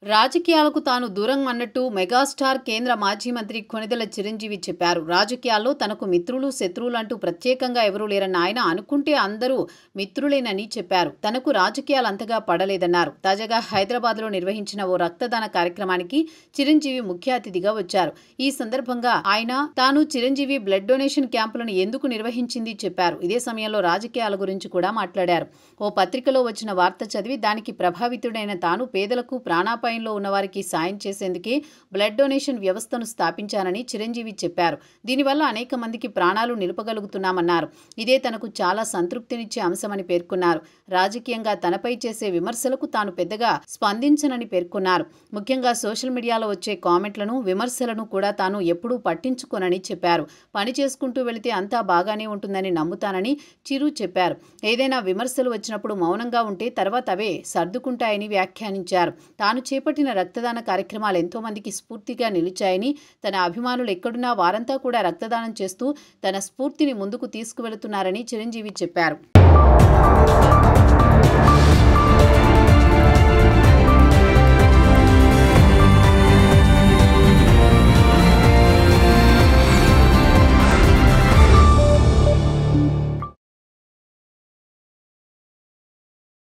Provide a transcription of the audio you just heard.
రాజకీయాలకు తాను దూరం అన్నట్టు మెగాస్టార్ కేంద్ర మాజీ మంత్రి కొణిదెల చిరంజీవి చెప్పారు. రాజకీయాల్లో తనకు మిత్రులు, శత్రువులు అంటూ ప్రత్యేకంగా ఎవరూ లేరన్న ఆయన అనుకుంటే అందరూ మిత్రులేనని చెప్పారు. తనకు రాజకీయాలు అంతగా పడలేదన్నారు. తాజాగా హైదరాబాద్లో నిర్వహించిన ఓ రక్తదాన కార్యక్రమానికి చిరంజీవి ముఖ్య అతిథిగా వచ్చారు. ఈ సందర్భంగా ఆయన తాను చిరంజీవి బ్లడ్ డొనేషన్ క్యాంపులను ఎందుకు నిర్వహించింది చెప్పారు. ఇదే సమయంలో రాజకీయాల గురించి కూడా మాట్లాడారు. ఓ పత్రికలో వచ్చిన వార్త చదివి దానికి ప్రభావితుడైన తాను పేదలకు ప్రాణాపాయంలో ఉన్నవారికి సాయం చేసేందుకే బ్లడ్ డొనేషన్ వ్యవస్థను స్థాపించానని చిరంజీవి చెప్పారు. దీనివల్ల అనేక మందికి ప్రాణాలు నిలుపగలుగుతున్నామన్నారు. ఇదే తనకు చాలా సంతృప్తినిచ్చే అంశమని పేర్కొన్నారు. రాజకీయంగా తనపై చేసే విమర్శలకు తాను పెద్దగా స్పందించనని పేర్కొన్నారు. ముఖ్యంగా సోషల్ మీడియాలో వచ్చే కామెంట్లను, విమర్శలను కూడా తాను ఎప్పుడూ పట్టించుకోనని చెప్పారు. పని చేసుకుంటూ వెళితే అంతా బాగానే ఉంటుందని నమ్ముతానని చిరు చెప్పారు. ఏదైనా విమర్శలు వచ్చినప్పుడు మౌనంగా ఉంటే తర్వాత అవే సర్దుకుంటాయని వ్యాఖ్యానించారు. తాను చేపట్టిన రక్తదాన కార్యక్రమాలు ఎంతో మందికి స్ఫూర్తిగా నిలిచాయని, తన అభిమానులు ఎక్కడున్నా వారంతా కూడా రక్తదానం చేస్తూ తన స్ఫూర్తిని ముందుకు తీసుకువెళుతున్నారని చిరంజీవి చెప్పారు.